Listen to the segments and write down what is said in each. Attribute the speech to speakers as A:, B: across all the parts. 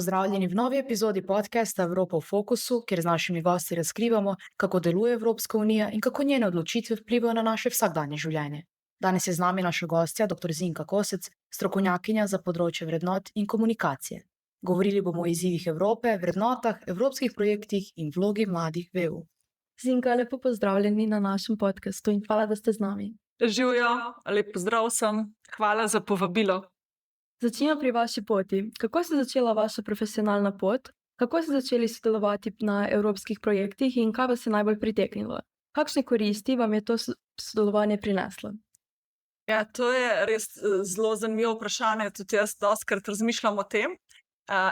A: Pozdravljeni v novi epizodi podcasta Evropa v fokusu, kjer z našimi gosti razkrivamo, kako deluje Evropska unija in kako njene odločitve vplivajo na naše vsakdanje življenje. Danes je z nami naša gostja, dr. Zinka Kosec, strokovnjakinja za področje vrednot in komunikacije. Govorili bomo o izzivih Evrope, vrednotah, evropskih projektih in vlogi mladih v EU.
B: Zinka, lepo pozdravljeni na našem podkastu in hvala, da ste z nami.
C: Živijo, lep pozdrav vsem, hvala za povabilo.
B: Začnimo pri vaši poti. Kako se je začela vaša profesionalna pot? Kako ste začeli sodelovati na evropskih projektih in kaj vas je najbolj priteknilo? Kakšne koristi vam je to sodelovanje prineslo?
C: Ja, to je res zelo zanimivo vprašanje, tudi jaz dostikrat razmišljam o tem.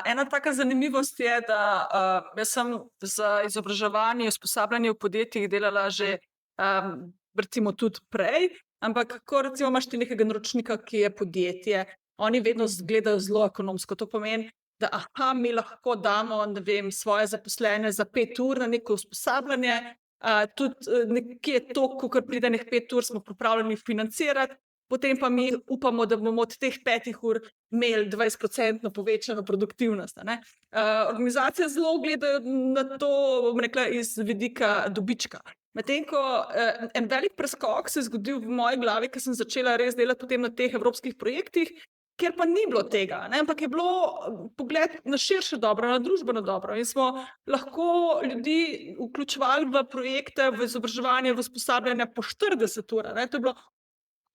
C: Ena taka zanimivost je, da jaz sem za izobraževanje in usposabljanje v podjetjih delala že recimo tudi prej, ampak ko recimo imaš ti nekega naročnika, ki je podjetje, oni vedno gledajo zelo ekonomsko. To pomeni, da mi lahko damo, ne vem, svoje zaposlene za 5 ur na neko usposabljanje, tudi nekje to, ko pride nekaj 5 ur, smo pripravljeni financirati, potem pa mi upamo, da bomo od teh 5 ur imeli 20% povečano produktivnost. Organizacije zelo gledajo na to, bom rekla, iz vidika dobička. Medtem ko en velik preskok se je zgodil v moji glavi, ker sem začela res delati potem na teh evropskih projektih, ker pa ni bilo tega, ampak je bilo pogled na širše dobro, na družbeno dobro. In smo lahko ljudi vključevali v projekte, v izobraževanje, v usposabljanje po 40 ur. To je bilo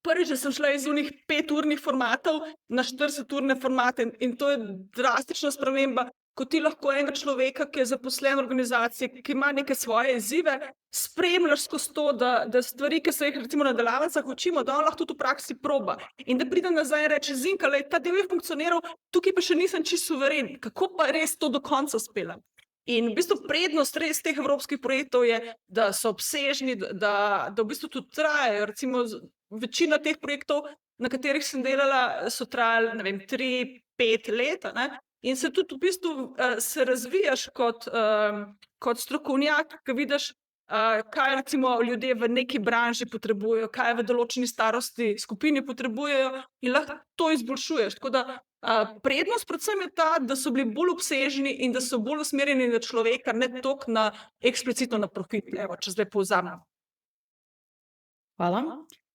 C: prvič, da sem šla iz unih 5-urnih formatov na 40-urne formate in to je drastična sprememba, ko ti lahko enega človeka, ki je zaposlen v organizaciji, ki ima neke svoje izzive, spremljaš skozi to, da stvari, ki se jih recimo na delavnicah učimo, da on lahko tudi v praksi proba. In da pride nazaj in reče: Zinka, ta del je funkcioniral, tukaj pa še nisem čisto suveren, kako pa res to do konca speljem. In v bistvu prednost res teh evropskih projektov je, da so obsežni, da v bistvu tudi trajajo. Recimo večina teh projektov, na katerih sem delala, so trajali, ne vem, 3-5 let, in se tudi v bistvu se razvijaš kot strokovnjak, ki vidiš, kaj recimo ljudje v neki branži potrebujejo, kaj v določeni starosti skupini potrebujejo in lahko to izboljšuješ. Tako da prednost predvsem je ta, da so bili bolj obsežni in da so bolj usmerjeni na človeka, ne toliko na eksplicitno na profit. Evo, če zdaj povzamem.
A: Hvala.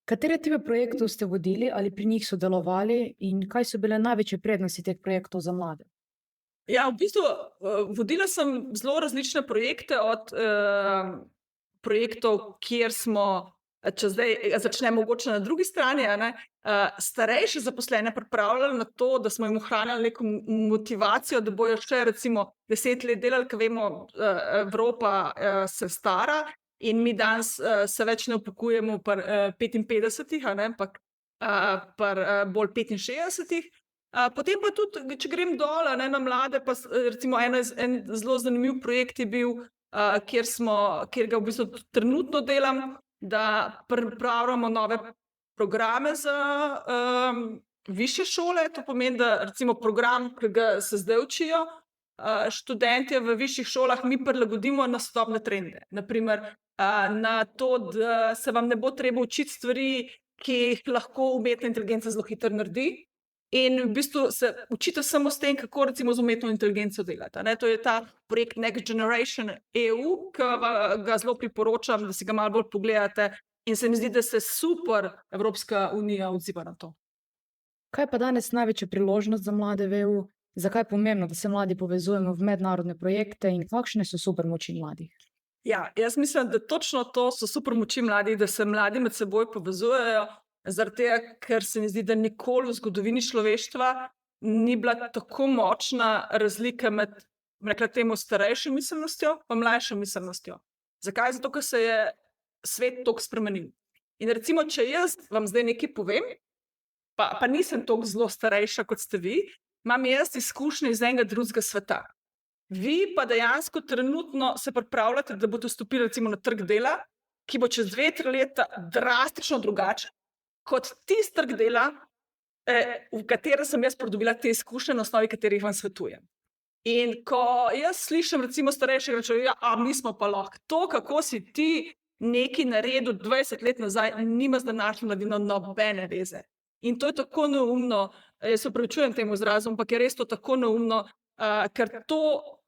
A: Katere tipe projektov ste vodili ali pri njih sodelovali in kaj so bile največje prednosti teh projektov za mlade?
C: Ja, v bistvu vodila sem zelo različne projekte, od projektov, kjer smo, če zdaj začnem mogoče na drugi strani, starejše zaposlene pripravljali na to, da smo jim ohranjali neko motivacijo, da bojo še recimo 10 let delali, ker vemo, Evropa se stara in mi danes se več ne upokojujemo pri 55, ampak pri bolj 65. Potem pa tudi, če grem dol na mlade, pa recimo en zelo zanimiv projekt je bil, kjer ga v bistvu trenutno delam, da pripravljamo nove programe za višje šole. To pomeni, da recimo program, ki ga se zdaj učijo študentje v višjih šolah, mi prilagodimo na sodobne trende. Naprimer, na to, da se vam ne bo treba učiti stvari, ki jih lahko umetna inteligenca zelo hitro naredi. In v bistvu se učite samo s tem, kako recimo z umetno inteligenco delati. To je ta projekt Next Generation EU, ki ga zelo priporočam, da si ga malo bolj pogledate. In se mi zdi, da se super Evropska unija odziva na to.
A: Kaj pa danes največja priložnost za mlade v EU? Zakaj je pomembno, da se mladi povezujemo v mednarodne projekte in kakšne so supermoči mladih?
C: Ja, jaz mislim, da točno to so supermoči mladih, da se mladi med seboj povezujejo. Zaradi tega, ker se mi zdi, da nikoli v zgodovini človeštva ni bila tako močna razlika med, rekla temu, starejšo miselnostjo in mlajšo miselnostjo. Zakaj? Zato, ker se je svet toliko spremenil. In recimo, če jaz vam zdaj nekaj povem, pa nisem toliko zelo starejša, kot ste vi, imam jaz izkušnje iz enega drugega sveta. Vi pa dejansko trenutno se pripravljate, da boste vstopili recimo na trg dela, ki bo čez 2-3 leta drastično drugačen kot tisti trg dela, v katerem sem jaz pridobila te izkušnje, na osnovi katerih vam svetujem. In ko jaz slišim recimo starejšega človeka, mi smo pa lahko to, kako si ti nekaj naredil 20 let nazaj, nima z današnjo mladino nobene veze. In to je tako neumno, jaz se opravičujem temu izrazu, ampak je res to tako neumno, ker to,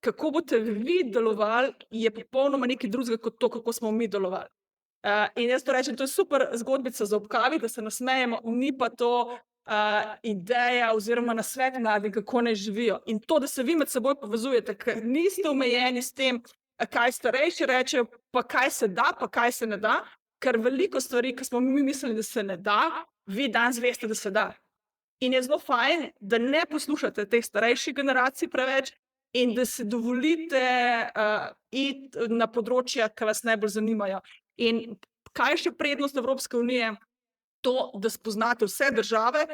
C: kako boste vi delovali, je popolnoma nekaj drugega kot to, kako smo mi delovali. In jaz to rečem, to je super zgodbica za obkavi, da se nasmejemo, ni pa to ideja oziroma nasvet mladim, kako naj živijo. In to, da se vi med seboj povezujete, ker niste omejeni s tem, kaj starejši rečejo, pa kaj se da, pa kaj se ne da, ker veliko stvari, ki smo mi mislili, da se ne da, vi danes veste, da se da. In je zelo fajn, da ne poslušate teh starejših generacij preveč in da se dovolite iti na področja, ki vas najbolj zanimajo. In kaj je še prednost Evropske unije? To, da spoznate vse države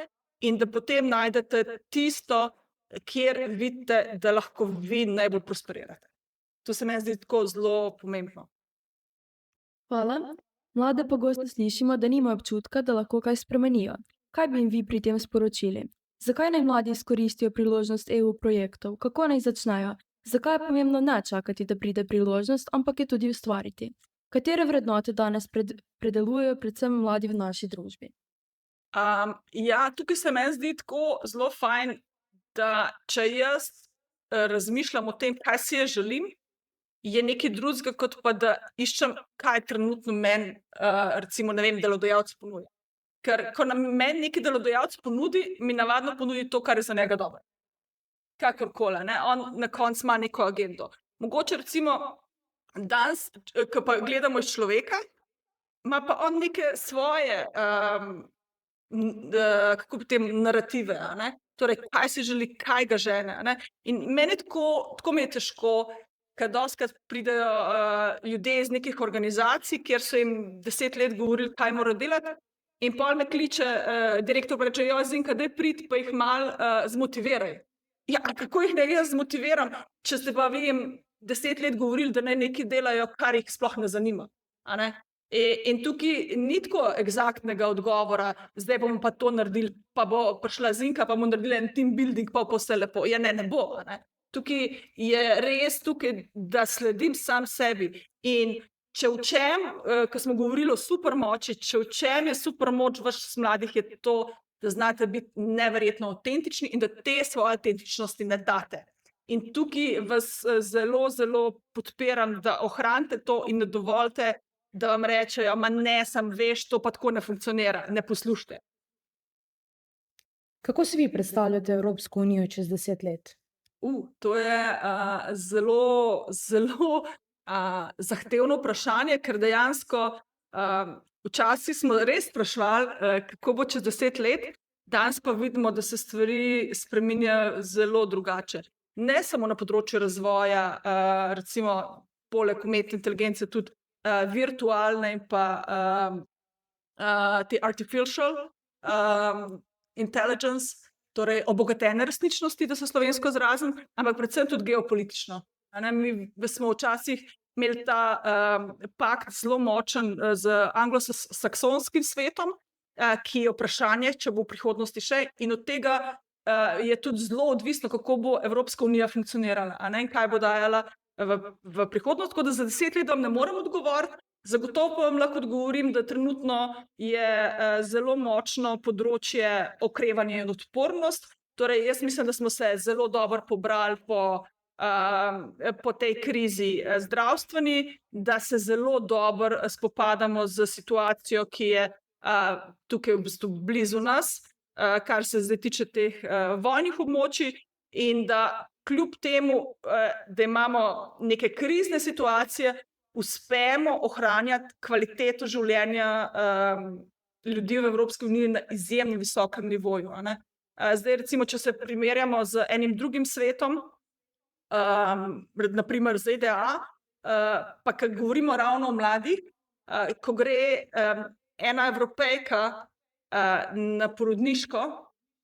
C: in da potem najdete tisto, kjer vidite, da lahko vi najbolj prosperirate. To se meni zdi tako zelo pomembno.
B: Hvala. Mlade pogosto slišimo, da nimajo občutka, da lahko kaj spremenijo. Kaj bi jim vi pri tem sporočili? Zakaj naj mladi izkoristijo priložnost EU projektov? Kako naj začnejo? Zakaj je pomembno ne čakati, da pride priložnost, ampak je tudi ustvariti? Katere vrednote danes predelujejo predvsem mladi v naši družbi?
C: Ja, tukaj se meni zdi tako zelo fajn, da če jaz razmišljam o tem, kaj si jaz želim, je nekaj drugega, kot pa da iščem, kaj trenutno meni, recimo, ne vem, delodajalec ponudi. Ker ko meni neki delodajalec ponudi, mi navadno ponudi to, kar je za njega dobro. Kakorkoli, ne? On na koncu ima neko agendo. Mogoče recimo danes, ko pa gledamo iz človeka, ima pa on neke svoje kako potem narative, a ne? Torej, kaj si želi, kaj ga žene, a ne? In meni tako mi je težko, ker dostikrat pridejo ljudje iz nekih organizacij, kjer so jim 10 let govorili, kaj morajo delati, in pol me kliče direktor, pa reče, Zinka, daj pridi, pa jih malo zmotiviraj. Ja, kako jih naj jaz zmotiviram, če ste pa vi jim 10 let govorili, da naj nekaj delajo, kar jih sploh ne zanima, a ne? In tukaj ni tako eksaktnega odgovora, zdaj bomo pa to naredili, pa bo prišla Zinka, pa bomo naredili en team building, pa bo vse lepo. Ja, ne bo, a ne? Tukaj je res da sledim sam sebi. In če učem, ko smo govorili o supermoči, če učem je supermoč vaš mladih, je to, da znate biti neverjetno avtentični in da te svoje avtentičnosti ne date. In tukaj vas zelo, zelo podpiram, da ohranite to in ne dovolite, da vam rečejo, ma ne, sam veš, to pa tako ne funkcionira, ne poslušajte.
A: Kako si vi predstavljate Evropsko unijo čez 10 let?
C: To je zelo, zelo zahtevno vprašanje, ker dejansko včasih smo res spraševali, kako bo čez 10 let, danes pa vidimo, da se stvari spreminjajo zelo drugače. Ne samo na področju razvoja, recimo poleg umetne inteligence, tudi virtualne in pa te artificial intelligence, torej obogatene resničnosti, da se slovensko izrazim, ampak predvsem tudi geopolitično. Mi smo včasih imeli ta pakt zelo močen z anglosaksonskim svetom, ki je vprašanje, če bo v prihodnosti še, in od tega je tudi zelo odvisno, kako bo Evropska unija funkcionirala, in kaj bo dajala v prihodnost, tako da za 10 let vam ne morem odgovoriti. Zagotovo pa vam lahko odgovorim, da trenutno je zelo močno področje okrevanje in odpornost. Torej, jaz mislim, da smo se zelo dobro pobrali po tej krizi zdravstveni, da se zelo dobro spopadamo z situacijo, ki je tukaj v bistvu blizu nas, kar se zdaj tiče teh vojnih območij, in da kljub temu, da imamo neke krizne situacije, uspemo ohranjati kvaliteto življenja ljudi v Evropski uniji na izjemno visokem nivoju. Zdaj, recimo, če se primerjamo z enim drugim svetom, naprimer ZDA, pa ko govorimo ravno o mladih, ko gre ena Evropejka na porodniško,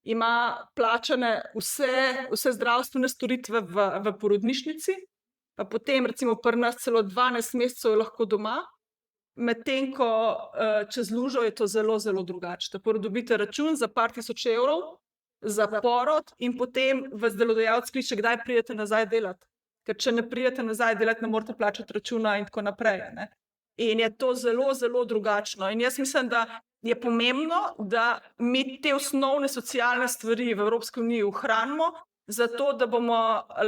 C: ima plačane vse zdravstvene storitve v porodnišnici, pa potem recimo pri nas celo 12 mesecev je lahko doma, medtem ko čez lužo je to zelo, zelo drugače. Tako da dobite račun za par tisoč evrov za porod in potem vas delodajalec kliče, kdaj pridete nazaj delati. Ker če ne pridete nazaj delati, ne morete plačati računa in tako naprej. In je to zelo, zelo drugačno. In jaz mislim, da je pomembno, da mi te osnovne socialne stvari v Evropski uniji ohranimo, zato da bomo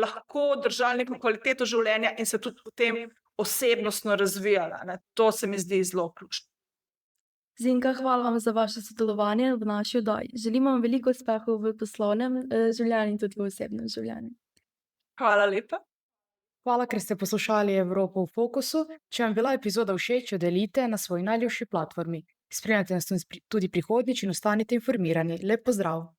C: lahko držali neko kvaliteto življenja in se tudi potem osebnostno razvijala. Ne. To se mi zdi zelo ključno.
B: Zinka, hvala vam za vaše sodelovanje v naši oddaji. Želimo vam veliko uspehov v poslovnem življenju in tudi v osebnem življenju.
C: Hvala lepa.
A: Hvala, ker ste poslušali Evropo v fokusu. Če vam je bila epizoda všeč, jo delite na svoji najljubši platformi. Spremljajte nas tudi prihodnjič in ostanite informirani. Lep pozdrav!